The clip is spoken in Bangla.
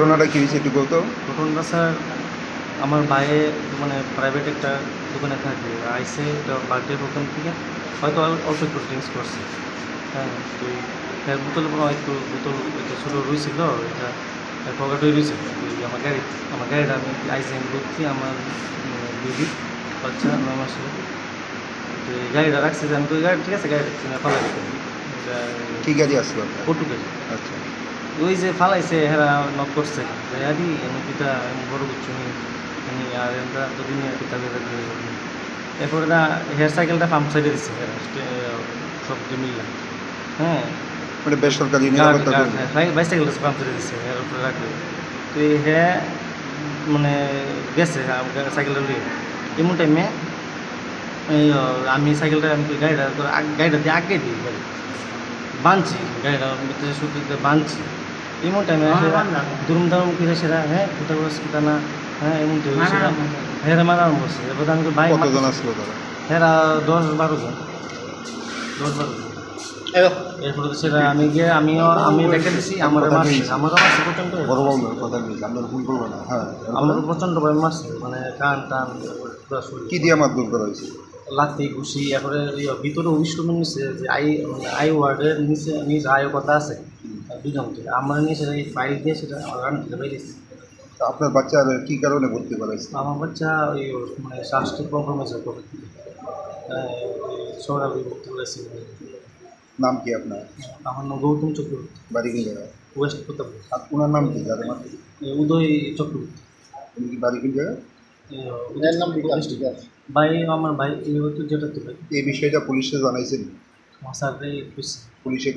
ঘটনাটা কী হয়েছে একটু বলতো? ঘটনাটা স্যার আমার ভাইয়ে মানে প্রাইভেট একটা দোকানে থাকে, আইসে একটা বার্থডে প্রোগ্রাম থেকে হয়তো অল্প একটু ড্রিঙ্কস করছে। হ্যাঁ, তো এর বোতল বোতল একটা ছোটো রয়েছিল, এটা পকেট হয়ে রয়েছে। আমার গাড়িটা আমি আইসে আমি ধরছি, আমার বেবি বাচ্চা 9 মাসের। তো এই গাড়িটা রাখছে যে আমি তো গাড়ি ঠিক আছে, গাড়িটা কিনে ফালাই দিতাম। এটা কী গাড়ি আসলো আপনার? পর্তুগাল। আচ্ছা, ওই যে ফালাইছে হেরা নক করছে যে আদি এমপিটা বড় কিছু নেই আমি আর আমরা তো দুনিয়া কিতাবে এরপরে না হেয়ার সাইকেলটা পাম্প সাইডে দিচ্ছে হেরা সব মিললাম। হ্যাঁ, মানে বেসরকারি নিরাপত্তা কর্মী। বাইসাইকেলটা পাম্প সাইডে দিচ্ছে হের উপরে রাখবে। তো এই হ্যাঁ মানে গেছে সাইকেলটা নিয়ে এমন টাইমে আমি সাইকেলটা আমি গাড়িটা দিয়ে আগে দিই গাড়ি বাঁধছি, গাড়িটা ভিতরে সুতিতে বাঁধছি। এমন টাইমে দুরুম দারুম করে সেরা হ্যাঁ কোথাও কোথা না হ্যাঁ এমন সেরা হেরা মারা বসছে। এবার আমি ভাই কতজন আসলো তারা? হেরা 10-12 জন 10-12 জন। এরপরে তো সেটা আমি গিয়ে আমি দেখে দিছি আমারও মারছে প্রচণ্ড। বড় বড় কথা বলছি, আপনার ভুল করবো না। হ্যাঁ, আমার প্রচণ্ডভাবে মারছে, মানে কান টান পুরো শরীর। কী দিয়ে মারধর করা হয়েছে? লাথি ঘুষি, এরপরে ভিতরে অভিষ্টমের নিচে যে আই ওয়ার্ডের নিচে আয়ও কথা আছে দুজনকে আমার নিয়ে সেটা ফাইল দিয়ে সেটা রান থেকে বেরিয়েছে। তা আপনার বাচ্চার কী কারণে ভর্তি করা হয়েছে? আমার বাচ্চা ওই মানে শ্বাসটি প্রবলেম হয়েছে সৌরভ ভর্তি করেছে। নাম কি আপনার? আমার নাম গৌতম চক্রবর্তী, বাড়ি কোন জায়গায়? ওয়েস্ট প্রতাপ, আর ওনার নাম কি যাদের মারতে? উদয় চক্রবর্তী। উনি কি বাড়ি কোন জায়গায়? উদয়ের নাম ভাই, আমার ভাই এই হতো যেটা তো ভাই এই বিষয়টা পুলিশে জানাইছেন? আমার স্যার পুলিশে